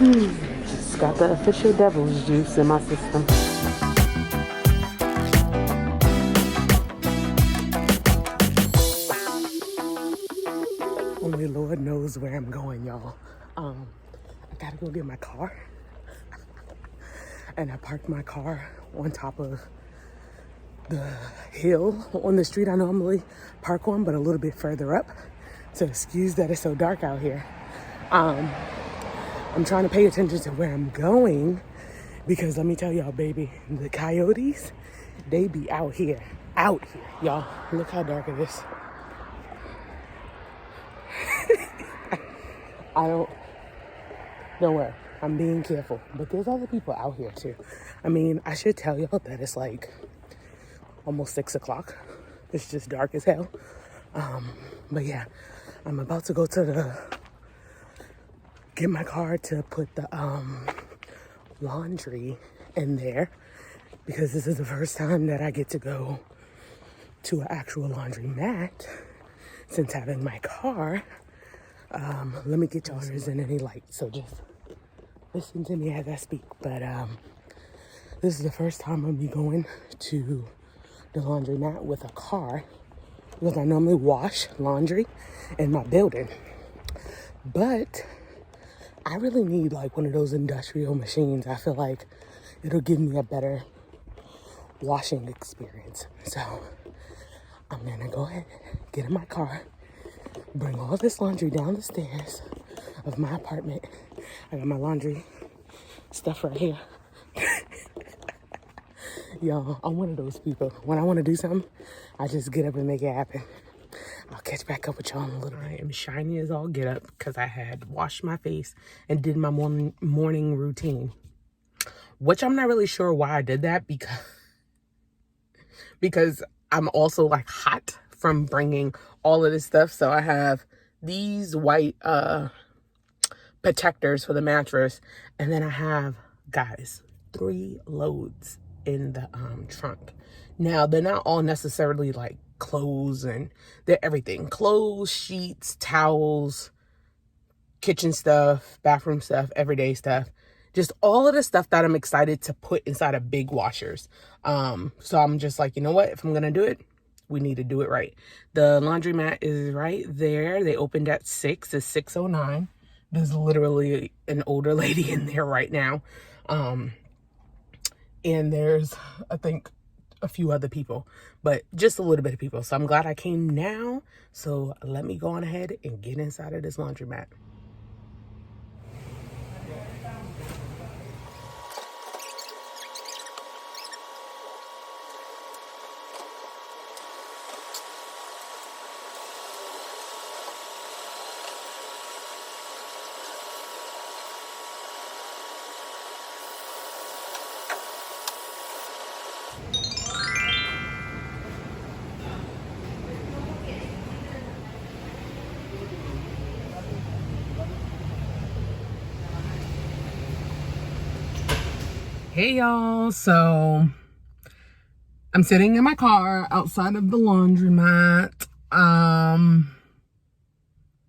Just got the official devil's juice in my system. Only Lord knows where I'm going, y'all. I gotta go get my car. And I parked my car on top of the hill on the street I normally park on, but a little bit further up. So excuse that it's so dark out here. I'm trying to pay attention to where I'm going because let me tell y'all, baby, the coyotes, they be out here, y'all. Look how dark it is. Don't worry, I'm being careful, but there's other people out here too. I mean, I should tell y'all that it's like almost 6 o'clock. It's just dark as hell. But yeah, I'm about to go to get my car to put the laundry in there because this is the first time that I get to go to an actual laundry mat since having my car. Let me get y'all, there isn't any light, so just listen to me as I speak. But this is the first time I'm going to the laundromat with a car because I normally wash laundry in my building. But I really need like one of those industrial machines. I feel like it'll give me a better washing experience. So I'm gonna go ahead, get in my car, bring all this laundry down the stairs of my apartment. I got my laundry stuff right here. Y'all, I'm one of those people. When I want to do something, I just get up and make it happen. I'll catch back up with y'all in a little bit. I am shiny as all get up because I had washed my face and did my morning routine. Which I'm not really sure why I did that because I'm also like hot from bringing all of this stuff. So I have these white protectors for the mattress. And then I have, guys, 3 loads in the trunk. Now, they're not all necessarily like clothes, and they're everything. Clothes, sheets, towels, kitchen stuff, bathroom stuff, everyday stuff. Just all of the stuff that I'm excited to put inside of big washers. So I'm just like, you know what? If I'm going to do it, we need to do it right. The laundromat is right there. They opened at 6. It's 6:09. There's literally an older lady in there right now. And there's, I think, a few other people, but just a little bit of people. So I'm glad I came now. So let me go on ahead and get inside of this laundromat. Hey y'all, so I'm sitting in my car outside of the laundromat.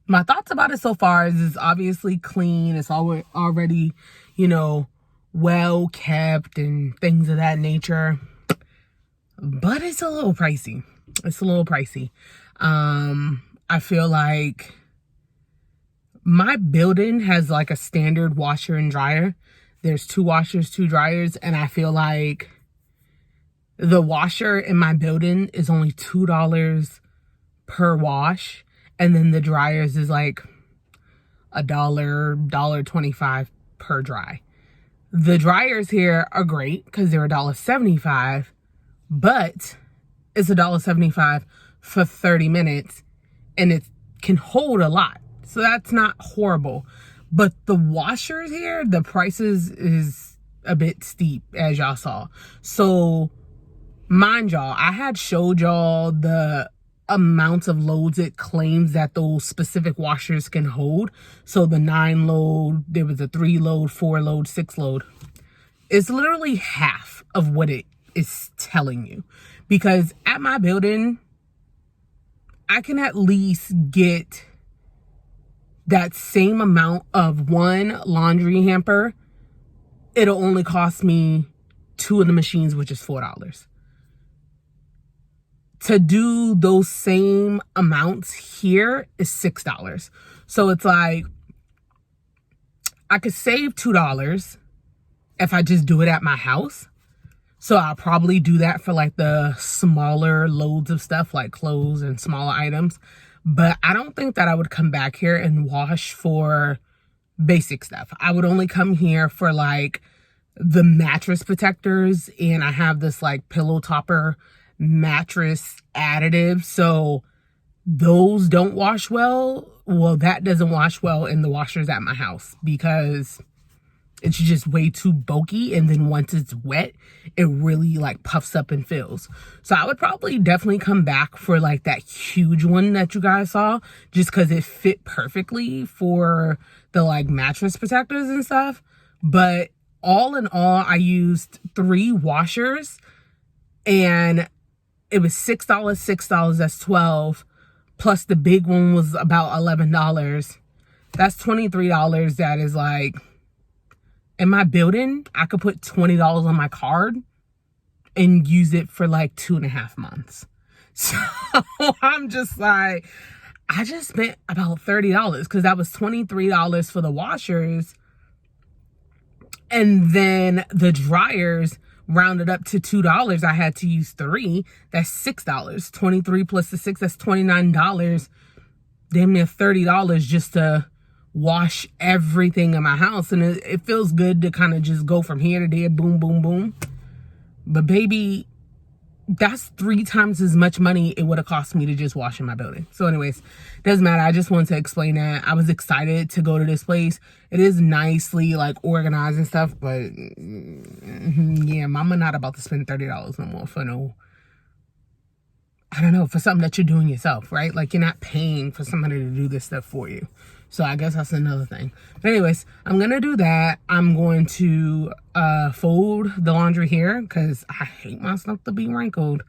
My thoughts about it so far is it's obviously clean. It's already, you know, well kept and things of that nature. But it's a little pricey. I feel like my building has like a standard washer and dryer. There's 2 washers, 2 dryers, and I feel like the washer in my building is only $2 per wash, and then the dryers is like $1.25 per dry. The dryers here are great because they're $1.75, but it's $1.75 for 30 minutes, and it can hold a lot. So that's not horrible. But the washers here, the prices is a bit steep, as y'all saw. So, mind y'all, I had showed y'all the amounts of loads it claims that those specific washers can hold. So the 9 load, there was a 3 load, 4 load, 6 load. It's literally half of what it is telling you. Because at my building, I can at least get that same amount of one laundry hamper, it'll only cost me 2 of the machines, which is $4. To do those same amounts here is $6. So it's like, I could save $2 if I just do it at my house. So I'll probably do that for like the smaller loads of stuff like clothes and smaller items. But I don't think that I would come back here and wash for basic stuff. I would only come here for like the mattress protectors, and I have this like pillow topper mattress additive. So those don't wash well. Well, that doesn't wash well in the washers at my house because it's just way too bulky, and then once it's wet, it really like puffs up and fills. So I would probably definitely come back for like that huge one that you guys saw, just because it fit perfectly for the like mattress protectors and stuff. But all in all, I used 3 washers, and it was $6, that's $12, plus the big one was about $11. That's $23. That is like, in my building, I could put $20 on my card and use it for like 2.5 months. So I'm just like, I just spent about $30 because that was $23 for the washers. And then the dryers rounded up to $2. I had to use 3. That's $6. 23 plus the 6, that's $29. Damn near $30 just to wash everything in my house. And it feels good to kind of just go from here to there, boom, boom, boom. But baby, that's 3 times as much money it would have cost me to just wash in my building. So anyways, doesn't matter. I just wanted to explain that. I was excited to go to this place. It is nicely like organized and stuff, but yeah, mama not about to spend $30 no more for no, I don't know, for something that you're doing yourself, right? Like, you're not paying for somebody to do this stuff for you. So I guess that's another thing. But anyways, I'm going to do that. I'm going to fold the laundry here because I hate my stuff to be wrinkled.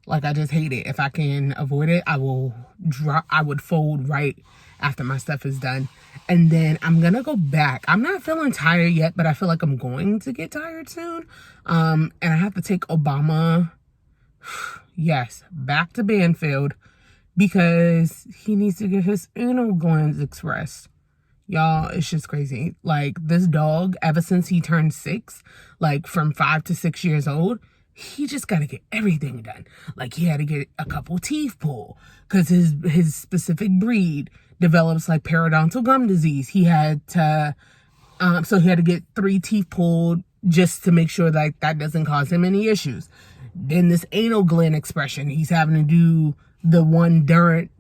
Like, I just hate it. If I can avoid it, I would fold right after my stuff is done. And then I'm going to go back. I'm not feeling tired yet, but I feel like I'm going to get tired soon. And I have to take Obama, yes, back to Banfield, because he needs to get his anal glands expressed. Y'all, it's just crazy. Like, this dog, ever since he turned 6, like from 5 to 6 years old, he just got to get everything done. Like, he had to get a couple teeth pulled because his specific breed develops like periodontal gum disease. He had to, so he had to get 3 teeth pulled just to make sure that that doesn't cause him any issues. Then this anal gland expression, he's having to do the one done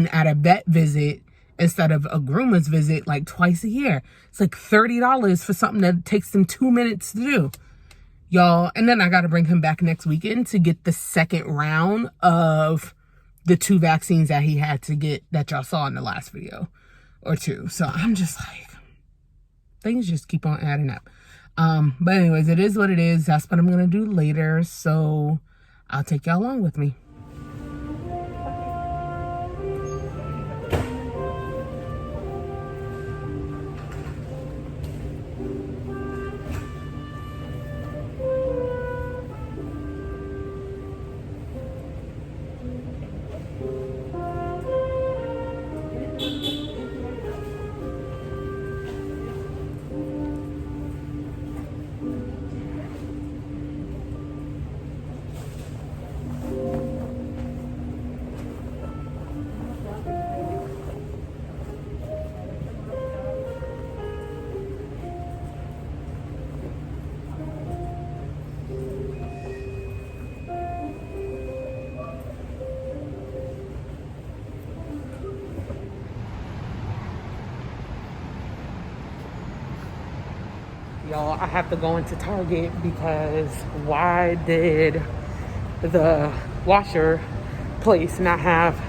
at a vet visit instead of a groomer's visit like twice a year. It's like $30 for something that takes him 2 minutes to do. Y'all, and then I got to bring him back next weekend to get the second round of the 2 vaccines that he had to get that y'all saw in the last video or 2. So I'm just like, things just keep on adding up. But anyways, it is what it is. That's what I'm going to do later. So I'll take y'all along with me. Y'all, I have to go into Target because why did the washer place not have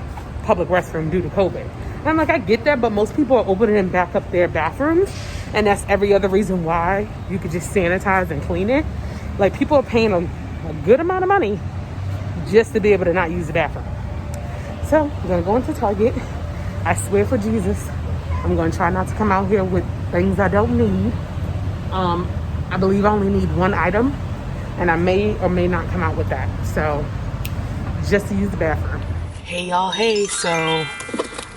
public restroom due to COVID? And I'm like, I get that, but most people are opening back up their bathrooms, and that's every other reason why you could just sanitize and clean it. Like, people are paying a good amount of money just to be able to not use the bathroom. So I'm gonna go into Target. I swear for Jesus, I'm going to try not to come out here with things I don't need. I believe I only need one item, and I may or may not come out with that. So, just to use the bathroom. Hey, y'all. Hey, so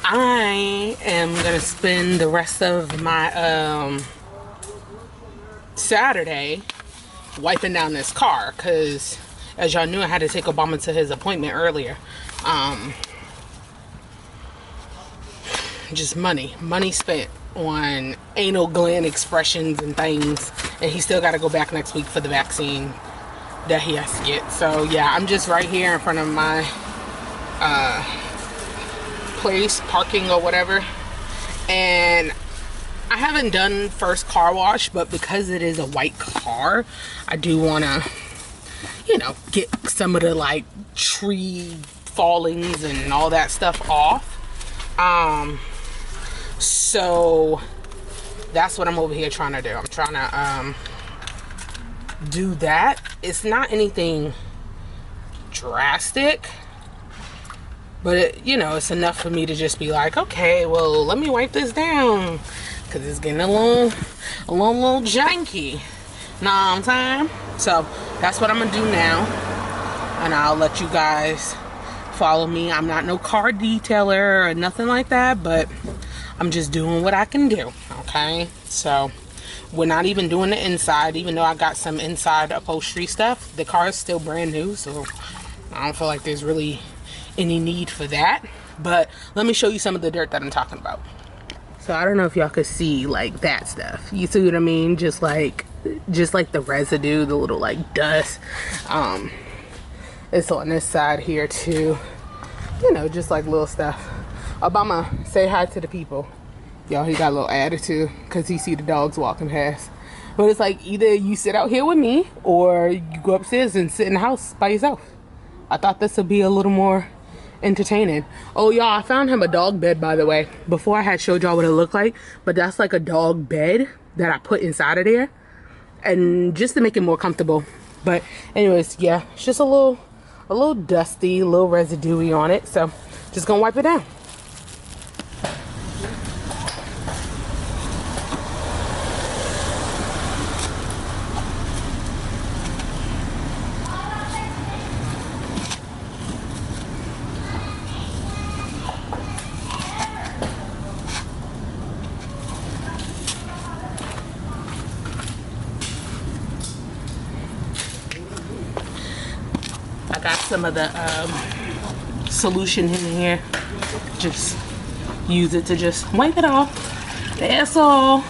I am going to spend the rest of my Saturday wiping down this car, because as y'all knew, I had to take Obama to his appointment earlier. Just money spent on anal gland expressions and things, and he still got to go back next week for the vaccine that he has to get. So yeah, I'm just right here in front of my place, parking or whatever, and I haven't done first car wash, but because it is a white car, I do want to, you know, get some of the like tree fallings and all that stuff off. So that's what I'm over here trying to do. I'm trying to do that. It's not anything drastic, but it, you know, it's enough for me to just be like, okay, well, let me wipe this down, because it's getting a little janky. Know what I'm saying? So that's what I'm gonna do now, and I'll let you guys follow me. I'm not no car detailer or nothing like that, but I'm just doing what I can do. Okay, so we're not even doing the inside, even though I got some inside upholstery stuff. The car is still brand new, so I don't feel like there's really any need for that. But let me show you some of the dirt that I'm talking about. So I don't know if y'all could see like that stuff. You see what I mean? Just like the residue, the little like dust. It's on this side here too. You know, just like little stuff. Obama, say hi to the people. Y'all, he got a little attitude because he see the dogs walking past. But it's like, either you sit out here with me or you go upstairs and sit in the house by yourself. I thought this would be a little more entertaining. Oh, y'all, I found him a dog bed, by the way. Before I had showed y'all what it looked like, but that's like a dog bed that I put inside of there, and just to make it more comfortable. But anyways, yeah, it's just a little dusty, a little residue on it, so just gonna wipe it down. I got some of the solution in here. Just use it to just wipe it off. That's all.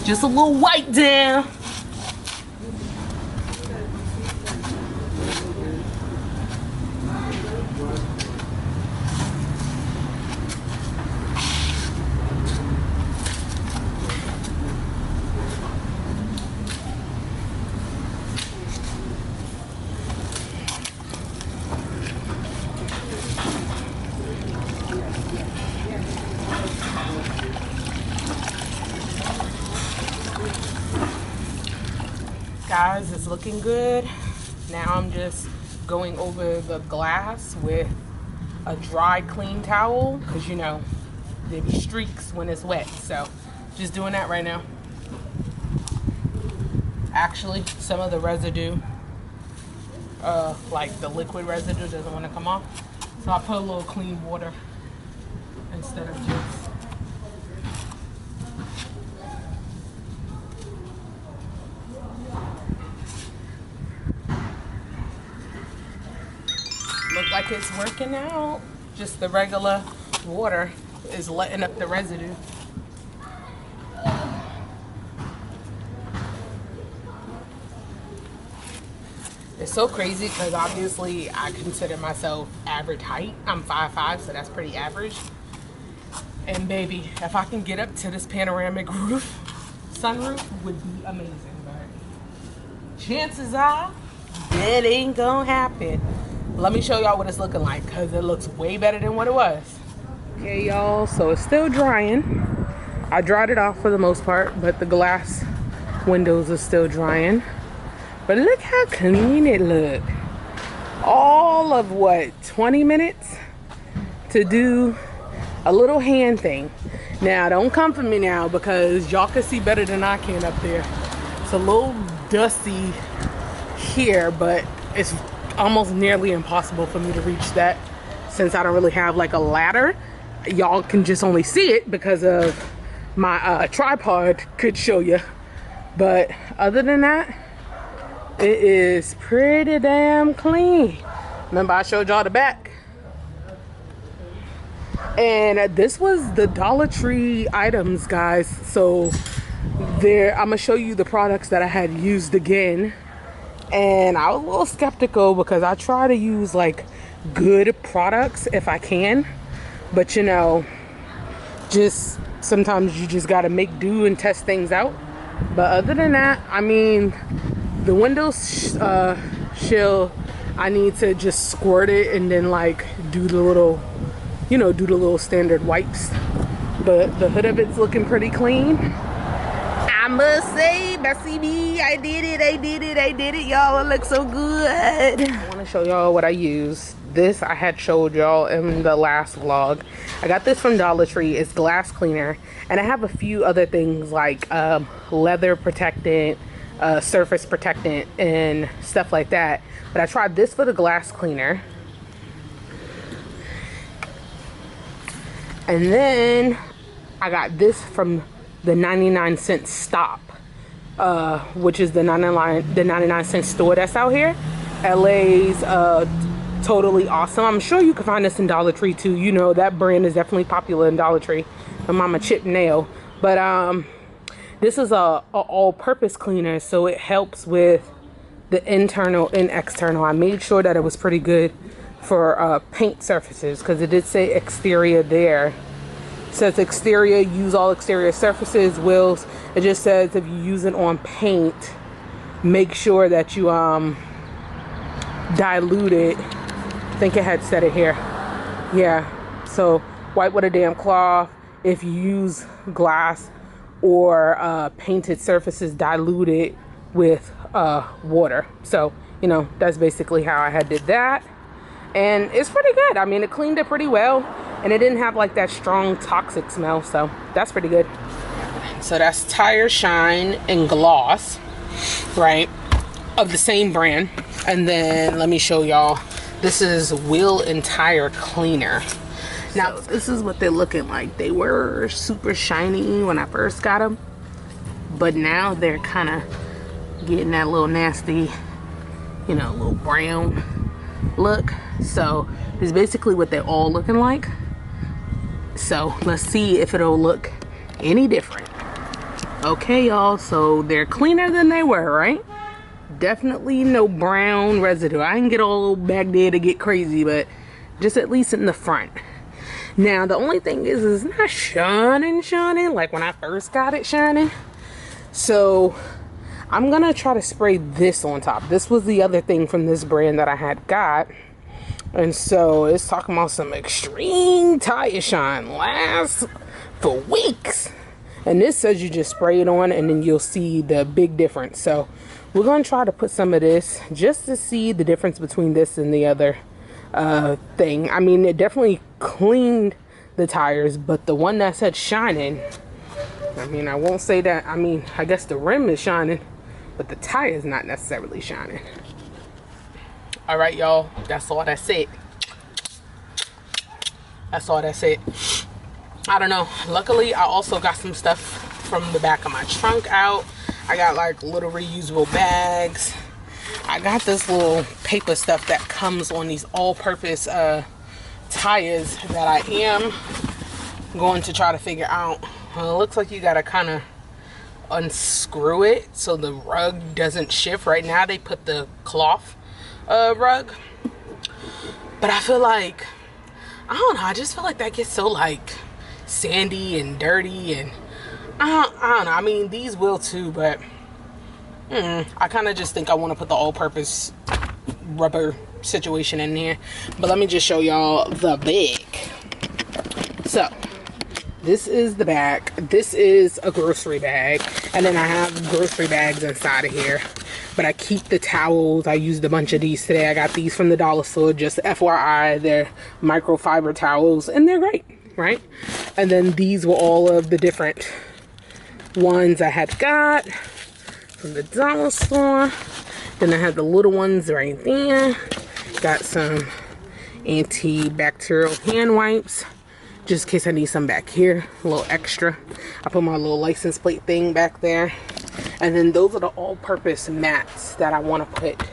Just a little wipe down. Guys, it's looking good. Now I'm just going over the glass with a dry clean towel, because you know there be streaks when it's wet, so just doing that right now. Actually, some of the residue, like the liquid residue, doesn't want to come off, so I put a little clean water instead of just look like it's working out. Just the regular water is letting up the residue. It's so crazy because obviously I consider myself average height. I'm 5'5", so that's pretty average. And baby, if I can get up to this panoramic roof, sunroof would be amazing. But chances are that ain't gonna happen. Let me show y'all what it's looking like, because it looks way better than what it was. Okay, y'all, so it's still drying. I dried it off for the most part, but the glass windows are still drying. But look how clean it look. All of what, 20 minutes to do a little hand thing. Now don't come for me now, because y'all can see better than I can up there. It's a little dusty here, but it's almost nearly impossible for me to reach that since I don't really have like a ladder. Y'all can just only see it because of my tripod could show you, but other than that, it is pretty damn clean. Remember I showed y'all the back, and this was the Dollar Tree items, guys. So there, I'm gonna show you the products that I had used again. And I was a little skeptical because I try to use like good products if I can, but you know, just sometimes you just gotta make do and test things out. But other than that, I mean, the windows shield, I need to just squirt it and then like do the little, you know, do the little standard wipes. But the hood of it's looking pretty clean. I must say, Bessie B, I did it, y'all. It looks so good. I want to show y'all what I used. This I had showed y'all in the last vlog. I got this from Dollar Tree. It's glass cleaner, and I have a few other things like leather protectant, surface protectant, and stuff like that. But I tried this for the glass cleaner, and then I got this from the 99-cent stop, which is the 99-cent store that's out here. LA's totally awesome. I'm sure you can find this in Dollar Tree too. You know, that brand is definitely popular in Dollar Tree. My mama chip nail. But this is a all-purpose cleaner, so it helps with the internal and external. I made sure that it was pretty good for paint surfaces, because it did say exterior there. Says exterior, use all exterior surfaces, wheels. It just says if you use it on paint, make sure that you dilute it. I think it had said it here. Yeah, so wipe with a damn cloth. If you use glass or painted surfaces, dilute it with water. So, you know, that's basically how I had did that. And it's pretty good. I mean, it cleaned it pretty well, and it didn't have like that strong toxic smell, so that's pretty good. So that's Tire Shine and Gloss, right, of the same brand. And then let me show y'all, this is Wheel and Tire Cleaner. Now this is what they're looking like. They were super shiny when I first got them, but now they're kind of getting that little nasty, you know, little brown look. So it's basically what they're all looking like. So let's see if it'll look any different. Okay, y'all, so they're cleaner than they were, right? Definitely no brown residue. I didn't get all back there to get crazy, but just at least in the front. Now the only thing is it's not shining like when I first got it shining. So I'm gonna try to spray this on top. This was the other thing from this brand that I had got. And so it's talking about some extreme tire shine, lasts for weeks. And this says you just spray it on and then you'll see the big difference. So we're going to try to put some of this just to see the difference between this and the other thing. I mean, it definitely cleaned the tires, but the one that said shining, I mean, I won't say that. I mean, I guess the rim is shining, but the tire is not necessarily shining. All right, y'all, that's all that's it. That's all that's it. I don't know. Luckily, I also got some stuff from the back of my trunk out. I got like little reusable bags. I got this little paper stuff that comes on these all-purpose tires that I am going to try to figure out. Well, it looks like you gotta kind of unscrew it so the rug doesn't shift. Right now they put the cloth rug, but I feel like, I don't know, I just feel like that gets so like sandy and dirty, and I don't know. I mean, these will too, but I kind of just think I want to put the all-purpose rubber situation in here. But let me just show y'all the bag. So this is the bag. This is a grocery bag, and then I have grocery bags inside of here. But I keep the towels. I used a bunch of these today. I got these from the dollar store, just FYI. They're microfiber towels, and they're great. right? And then these were all of the different ones I had got from the dollar store. Then I had the little ones right there. Got some antibacterial hand wipes, just in case I need some back here, a little extra. I put my little license plate thing back there. And then those are the all-purpose mats that I want to put.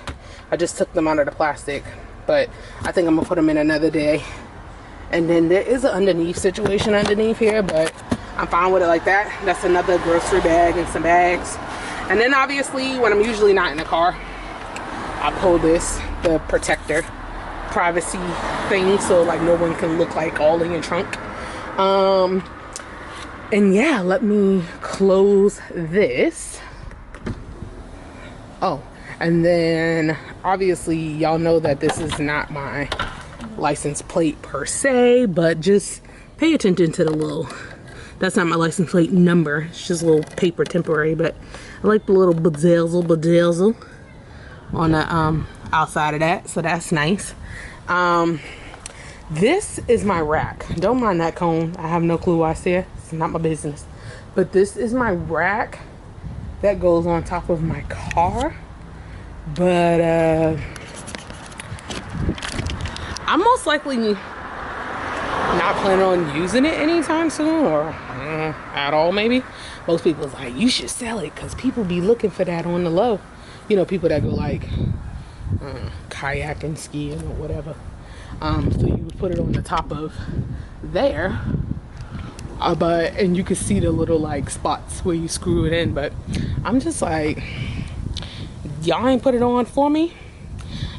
I just took them out of the plastic, but I think I'm gonna put them in another day. And then there is an underneath situation underneath here, but I'm fine with it like that. That's another grocery bag and some bags. And then obviously when I'm usually not in the car, I pull this, the protector privacy thing, so like no one can look like all in your trunk. And yeah, let me close this. Oh, and then obviously y'all know that this is not my license plate per se, but just pay attention to the little, that's not my license plate number, it's just a little paper temporary, but I like the little bedazzle on the outside of that, so that's nice. This is my rack. Don't mind that cone. I have no clue why it's there. It's not my business. But this is my rack that goes on top of my car. But I'm most likely not planning on using it anytime soon, or at all maybe. Most people's like, you should sell it because people be looking for that on the low. You know, people that go like kayaking, skiing, or whatever. So you would put it on the top of there, and you can see the little like spots where you screw it in. But I'm just like, y'all ain't put it on for me.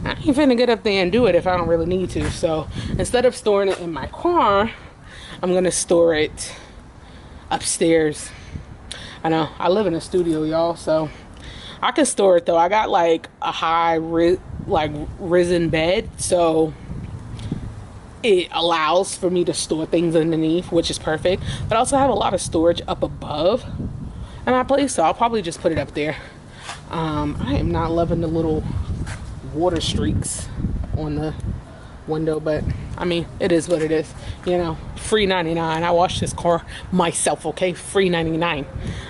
I ain't finna get up there and do it if I don't really need to. So instead of storing it in my car, I'm gonna store it upstairs. I know I live in a studio, y'all, so I can store it though. I got like a high risen bed, so it allows for me to store things underneath, which is perfect. But I also have a lot of storage up above in my place, so I'll probably just put it up there. I am not loving the little water streaks on the window, but I mean, it is what it is, you know. Free 99. I washed this car myself, okay? Free 99.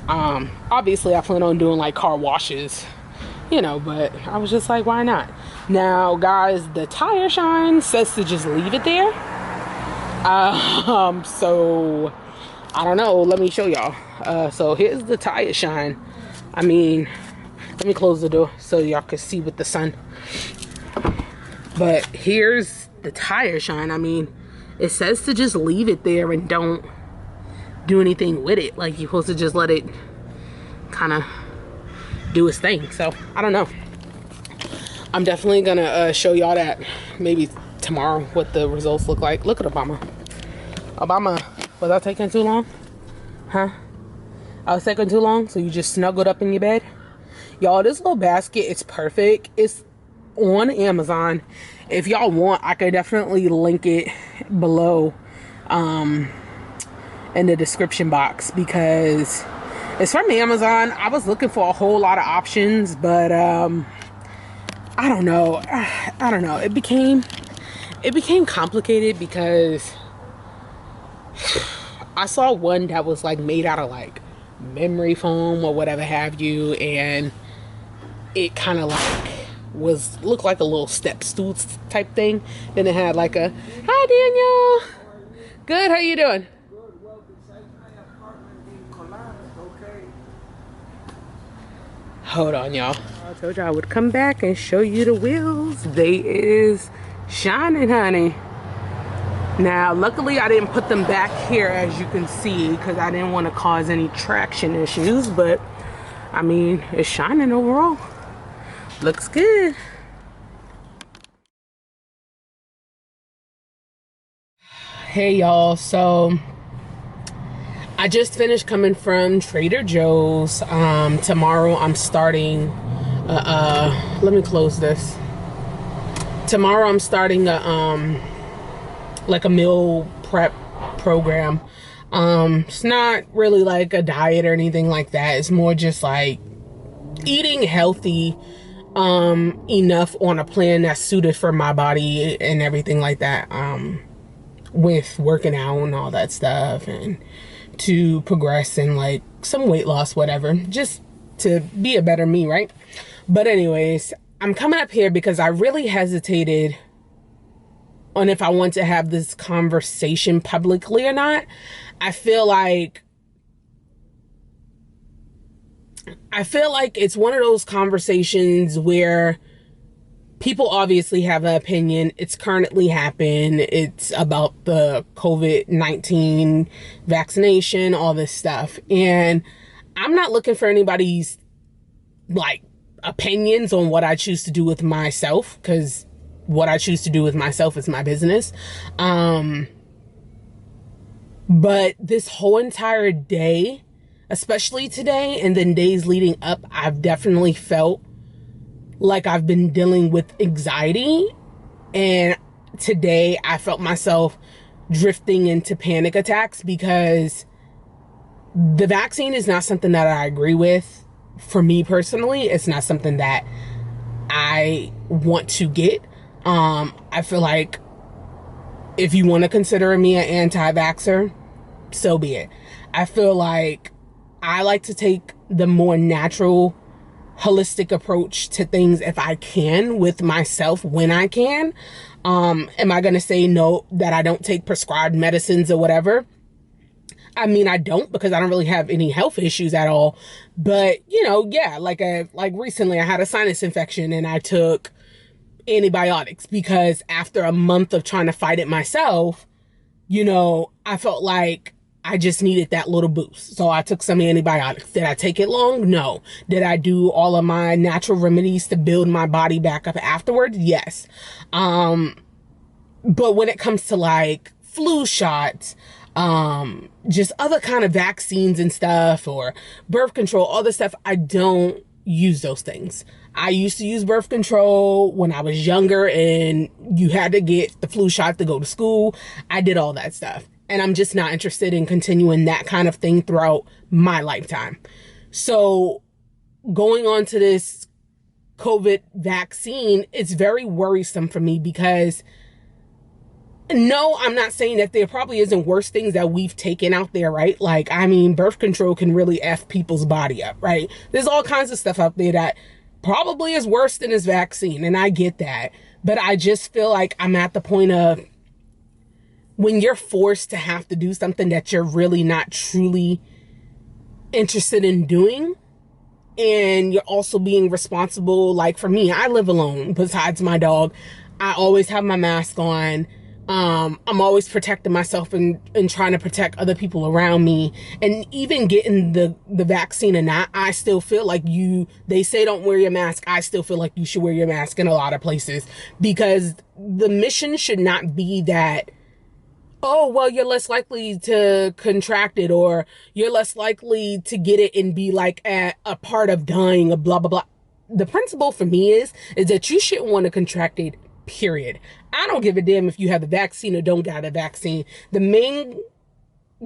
Obviously I plan on doing like car washes, you know, but I was just like, why not? Now guys, the tire shine says to just leave it there. So I don't know, let me show y'all. So here's the tire shine. I mean, let me close the door so y'all can see with the sun. But here's the tire shine. I mean, it says to just leave it there and don't do anything with it. Like, you're supposed to just let it kind of do its thing. So I don't know. I'm definitely gonna show y'all that maybe tomorrow what the results look like. Look at Obama. Was I taking too long? Huh? I was taking too long, so you just snuggled up in your bed? Y'all, this little basket is perfect. It's on Amazon. If y'all want, I could definitely link it below in the description box, because it's from Amazon. I was looking for a whole lot of options, but I don't know. It became complicated because I saw one that was like made out of like memory foam or whatever have you, and it kind of like looked like a little step stool type thing. Then it had like a, hi Daniel, good, how you doing? Hold on, y'all. I told you I would come back and show you the wheels. They is shining, honey. Now luckily I didn't put them back here, as you can see, because I didn't want to cause any traction issues, but I mean, it's shining overall. Looks good. Hey y'all, so I just finished coming from Trader Joe's. Tomorrow I'm starting let me close this. Tomorrow I'm starting a like a meal prep program. It's not really like a diet or anything like that. It's more just like eating healthy enough on a plan that's suited for my body and everything like that. with working out and all that stuff, and to progress in like some weight loss, whatever, just to be a better me, right? But anyways, I'm coming up here because I really hesitated on if I want to have this conversation publicly or not. I feel like it's one of those conversations where people obviously have an opinion. It's currently happened. It's about the COVID-19 vaccination, all this stuff. And I'm not looking for anybody's like opinions on what I choose to do with myself, because what I choose to do with myself is my business. But this whole entire day, especially today and then days leading up, I've definitely felt like I've been dealing with anxiety. And today I felt myself drifting into panic attacks because the vaccine is not something that I agree with. For me personally, it's not something that I want to get. I feel like if you want to consider me an anti-vaxxer, so be it. I feel like I like to take the more natural, holistic approach to things if I can with myself when I can. Am I going to say no, that I don't take prescribed medicines or whatever? I mean, I don't, because I don't really have any health issues at all. But, you know, yeah, like recently I had a sinus infection and I took antibiotics because after a month of trying to fight it myself, you know, I felt like I just needed that little boost. So I took some antibiotics. Did I take it long? No. Did I do all of my natural remedies to build my body back up afterwards? Yes. But when it comes to like flu shots, just other kind of vaccines and stuff, or birth control, all this stuff, I don't use those things. I used to use birth control when I was younger and you had to get the flu shot to go to school. I did all that stuff. And I'm just not interested in continuing that kind of thing throughout my lifetime. So going on to this COVID vaccine, it's very worrisome for me because no, I'm not saying that there probably isn't worse things that we've taken out there, right? Like, I mean, birth control can really F people's body up, right? There's all kinds of stuff out there that probably is worse than this vaccine, and I get that. But I just feel like I'm at the point of when you're forced to have to do something that you're really not truly interested in doing, and you're also being responsible. Like for me, I live alone besides my dog. I always have my mask on. I'm always protecting myself and trying to protect other people around me. And even getting the vaccine or not, I still feel like they say don't wear your mask. I still feel like you should wear your mask in a lot of places, because the mission should not be that, oh, well, you're less likely to contract it, or you're less likely to get it and be like a part of dying, or blah, blah, blah. The principle for me is that you shouldn't want to contract it, period. I don't give a damn if you have the vaccine or don't got a vaccine. The main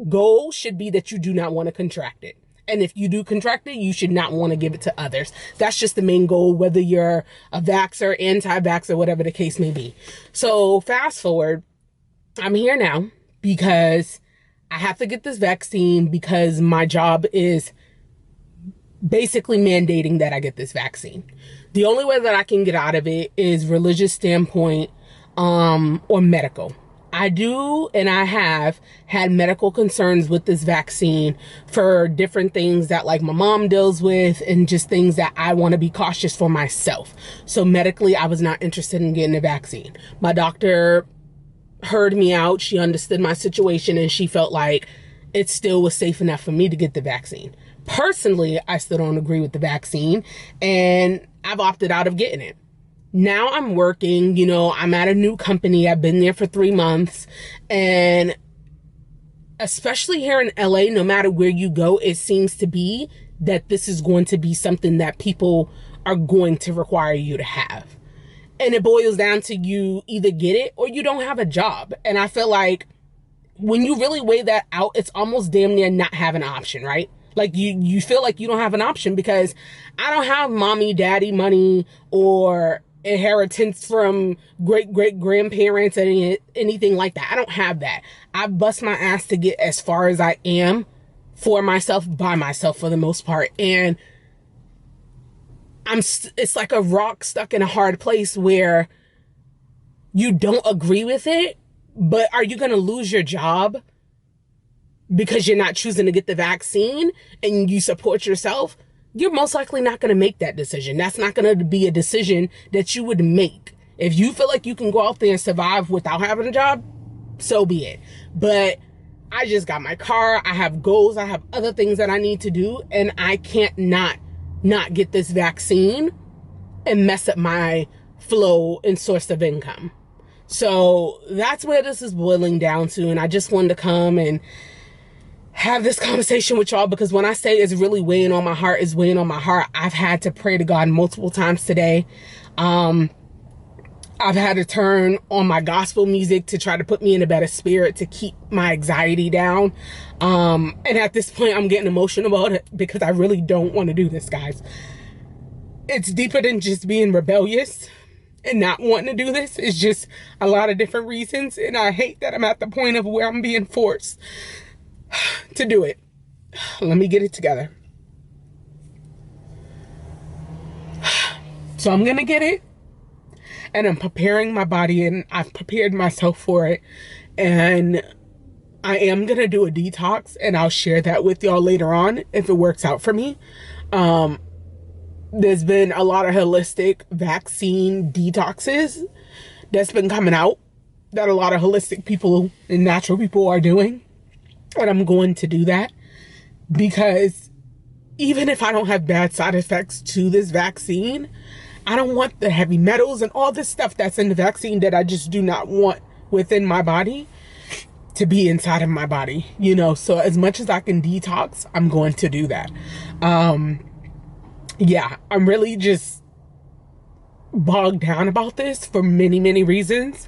goal should be that you do not want to contract it. And if you do contract it, you should not want to give it to others. That's just the main goal, whether you're a vaxxer, anti-vaxxer, whatever the case may be. So fast forward, I'm here now because I have to get this vaccine because my job is basically mandating that I get this vaccine. The only way that I can get out of it is religious standpoint, or medical. I do, and I have had medical concerns with this vaccine for different things that like my mom deals with, and just things that I want to be cautious for myself. So medically, I was not interested in getting a vaccine. My doctor heard me out. She understood my situation, and she felt like it still was safe enough for me to get the vaccine. Personally, I still don't agree with the vaccine, and I've opted out of getting it. Now I'm working, you know, I'm at a new company. I've been there for 3 months, and especially here in LA, no matter where you go, it seems to be that this is going to be something that people are going to require you to have. And it boils down to you either get it or you don't have a job. And I feel like when you really weigh that out, it's almost damn near not have an option, right? Like you feel like you don't have an option because I don't have mommy, daddy money, or inheritance from great-great-grandparents and anything like that. I don't have that. I bust my ass to get as far as I am for myself, by myself for the most part. And it's like a rock stuck in a hard place where you don't agree with it, but are you going to lose your job because you're not choosing to get the vaccine and you support yourself? You're most likely not going to make that decision. That's not going to be a decision that you would make. If you feel like you can go out there and survive without having a job, so be it. But I just got my car. I have goals. I have other things that I need to do. And I can't not get this vaccine and mess up my flow and source of income. So that's where this is boiling down to. And I just wanted to come and have this conversation with y'all, because when I say it's really weighing on my heart, it's weighing on my heart. I've had to pray to God multiple times today. I've had to turn on my gospel music to try to put me in a better spirit, to keep my anxiety down. And at this point, I'm getting emotional about it because I really don't want to do this, guys. It's deeper than just being rebellious and not wanting to do this. It's just a lot of different reasons. And I hate that I'm at the point of where I'm being forced to do it. Let me get it together. So I'm gonna get it, and I'm preparing my body, and I've prepared myself for it, and I am gonna do a detox, and I'll share that with y'all later on if it works out for me. There's been a lot of holistic vaccine detoxes that's been coming out that a lot of holistic people and natural people are doing. And I'm going to do that because even if I don't have bad side effects to this vaccine, I don't want the heavy metals and all this stuff that's in the vaccine that I just do not want within my body to be inside of my body, you know. So as much as I can detox, I'm going to do that. Yeah, I'm really just bogged down about this for many, many reasons.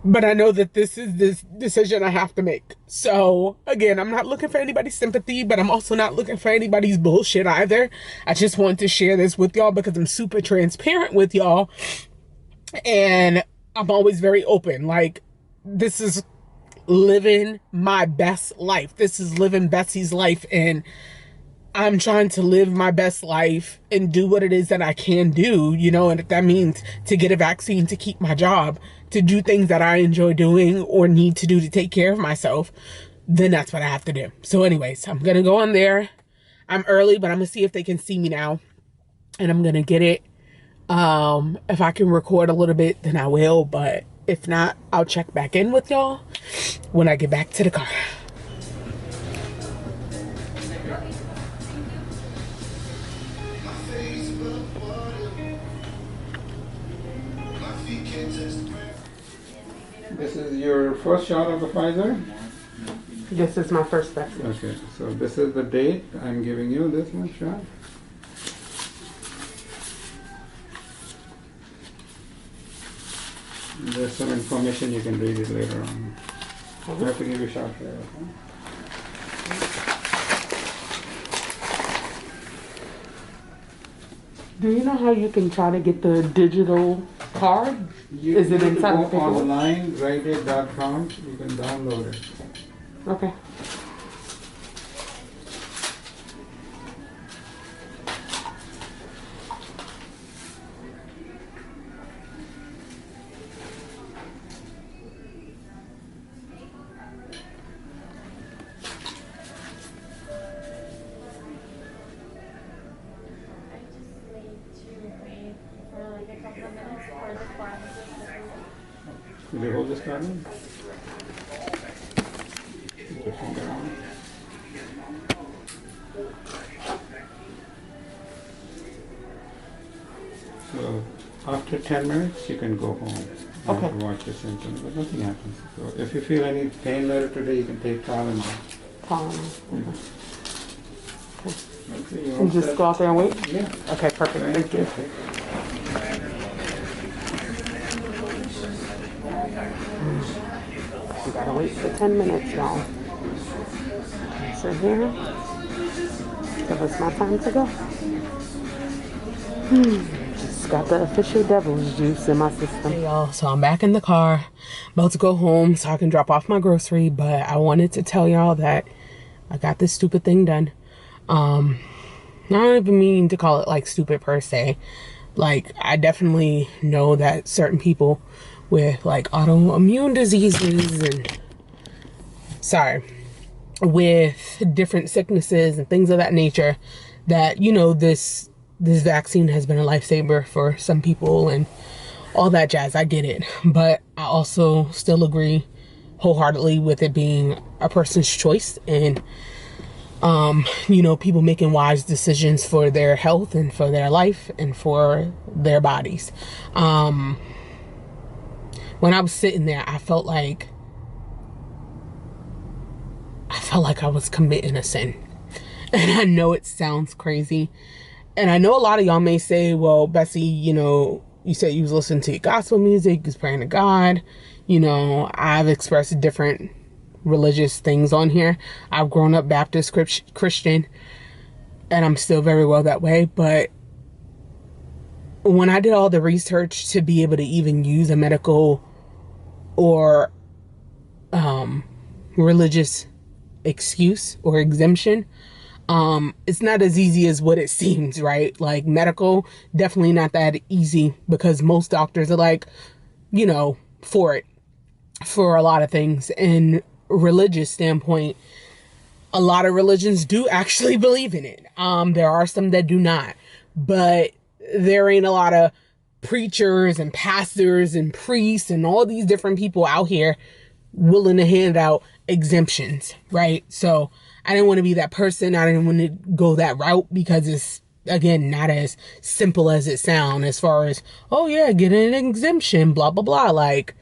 But I know that this is this decision I have to make. So, again, I'm not looking for anybody's sympathy, but I'm also not looking for anybody's bullshit either. I just want to share this with y'all because I'm super transparent with y'all. And I'm always very open. Like, this is living my best life. This is living Bessie's life. And I'm trying to live my best life and do what it is that I can do, you know, and if that means to get a vaccine to keep my job, to do things that I enjoy doing or need to do to take care of myself, then that's what I have to do. So anyways, I'm going to go on there. I'm early, but I'm going to see if they can see me now, and I'm going to get it. If I can record a little bit, then I will, but if not, I'll check back in with y'all when I get back to the car. This is your first shot of the Pfizer? This is my first vaccine. Okay, so this is the date I'm giving you this one shot. There's some information, you can read it later on. I have to give you a shot there, okay? Do you know how you can try to get the digital card? Is it inside the paperwork? Online, writeit.com, you can download it. Okay. Will you hold this card in? Put your finger on it. So after 10 minutes, you can go home. You have to watch your symptoms, but nothing happens. So if you feel any pain later today, you can take Tylenol. Tylenol. Okay, And just go out there and wait? Yeah. Okay, perfect. Thank you. We gotta wait for 10 minutes, y'all. Sit here. Give us my time to go. Just got the official devil's juice in my system. Hey y'all, so I'm back in the car, about to go home so I can drop off my grocery, but I wanted to tell y'all that I got this stupid thing done. I don't even mean to call it like stupid per se. Like, I definitely know that certain people with like autoimmune diseases and with different sicknesses and things of that nature, that, you know, this vaccine has been a lifesaver for some people and all that jazz. I get it, but I also still agree wholeheartedly with it being a person's choice, and you know, people making wise decisions for their health and for their life and for their bodies. When I was sitting there, I felt like I was committing a sin. And I know it sounds crazy. And I know a lot of y'all may say, well, Bessie, you know, you said you was listening to your gospel music, you was praying to God. You know, I've expressed different religious things on here. I've grown up Baptist Christian, and I'm still very well that way. But when I did all the research to be able to even use a medical or religious excuse or exemption, it's not as easy as what it seems, right? Like, medical, definitely not that easy, because most doctors are like, you know, for it for a lot of things. And religious standpoint, a lot of religions do actually believe in it. There are some that do not, but there ain't a lot of preachers and pastors and priests and all these different people out here willing to hand out exemptions, right? So I didn't want to be that person. I didn't want to go that route, because it's, again, not as simple as it sounds as far as, oh yeah, get an exemption, blah, blah, blah. Like,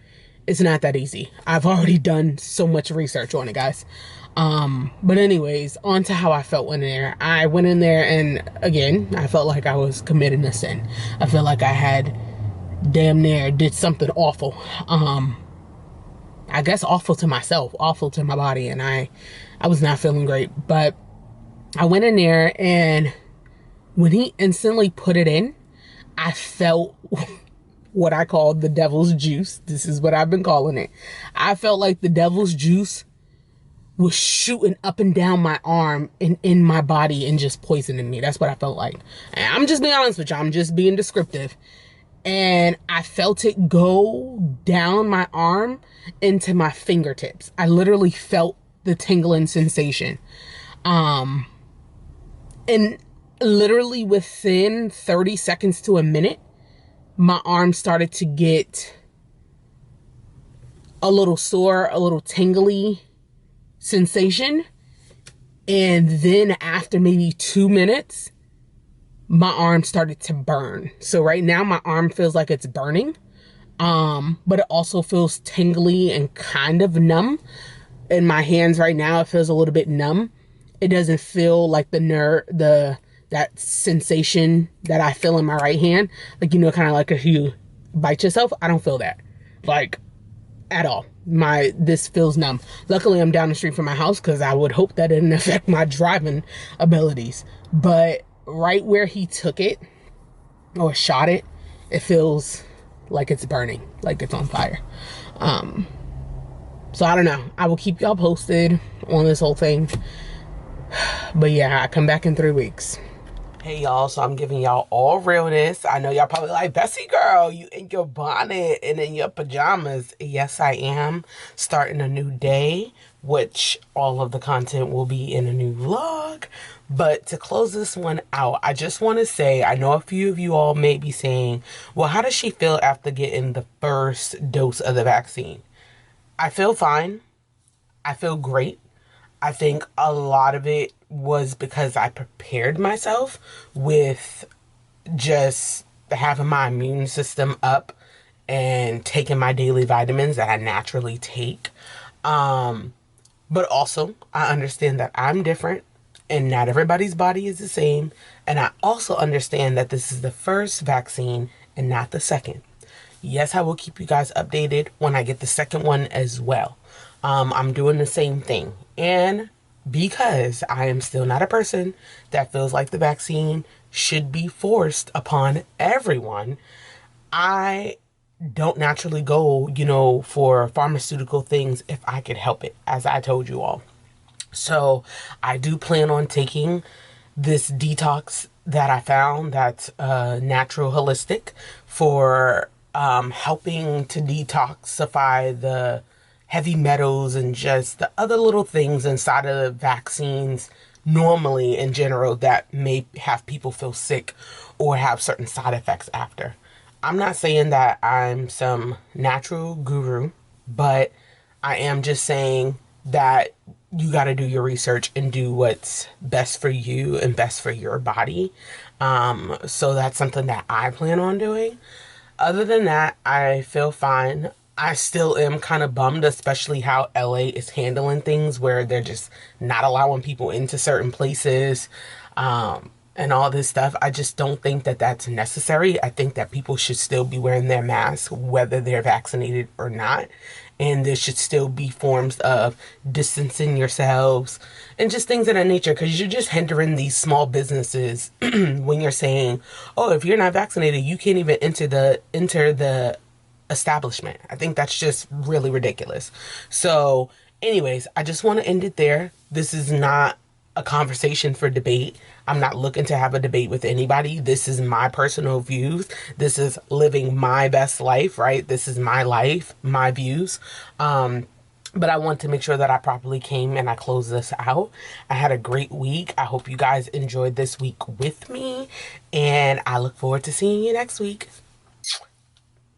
it's not that easy. I've already done so much research on it, guys. But anyways, on to how I felt in there. I went in there, and again, I felt like I was committing a sin. I felt like I had damn near did something awful. I guess awful to myself, awful to my body, and I was not feeling great. But I went in there, and when he instantly put it in, I felt what I call the devil's juice. This is what I've been calling it. I felt like the devil's juice was shooting up and down my arm and in my body and just poisoning me. That's what I felt like. And I'm just being honest with you. I'm just being descriptive. And I felt it go down my arm into my fingertips. I literally felt the tingling sensation. And literally within 30 seconds to a minute, my arm started to get a little sore, a little tingly sensation. And then after maybe 2 minutes, my arm started to burn. So right now my arm feels like it's burning. But it also feels tingly and kind of numb. In my hands right now, it feels a little bit numb. It doesn't feel like that sensation that I feel in my right hand. Like, you know, kind of like if you bite yourself. I don't feel that, like, at all. This feels numb. Luckily, I'm down the street from my house, because I would hope that didn't affect my driving abilities. But right where he took it or shot it, it feels like it's burning, like it's on fire. So I don't know. I will keep y'all posted on this whole thing. But yeah, I come back in 3 weeks. Hey y'all, so I'm giving y'all all realness. I know y'all probably like, Bessie girl, you in your bonnet and in your pajamas. Yes, I am. Starting a new day, which all of the content will be in a new vlog. But to close this one out, I just want to say, I know a few of you all may be saying, well, how does she feel after getting the first dose of the vaccine? I feel fine. I feel great. I think a lot of it was because I prepared myself with just having my immune system up and taking my daily vitamins that I naturally take. But also, I understand that I'm different and not everybody's body is the same. And I also understand that this is the first vaccine and not the second. Yes, I will keep you guys updated when I get the second one as well. I'm doing the same thing. And because I am still not a person that feels like the vaccine should be forced upon everyone, I don't naturally go, for pharmaceutical things if I could help it, as I told you all. So I do plan on taking this detox that I found that's natural holistic for helping to detoxify the heavy metals and just the other little things inside of the vaccines normally in general that may have people feel sick or have certain side effects after. I'm not saying that I'm some natural guru, but I am just saying that you got to do your research and do what's best for you and best for your body. So that's something that I plan on doing. Other than that, I feel fine. I still am kind of bummed, especially how LA is handling things where they're just not allowing people into certain places. And all this stuff. I just don't think that that's necessary. I think that people should still be wearing their masks, whether they're vaccinated or not. And there should still be forms of distancing yourselves and just things of that nature, because you're just hindering these small businesses when you're saying, oh, if you're not vaccinated, you can't even enter the establishment. I think that's just really ridiculous. So anyways, I just want to end it there. This is not a conversation for debate. I'm not looking to have a debate with anybody. This is my personal views. This is living my best life, right? This is my life, my views. But I want to make sure that I properly came and I closed this out. I had a great week. I hope you guys enjoyed this week with me, and I look forward to seeing you next week.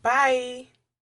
Bye.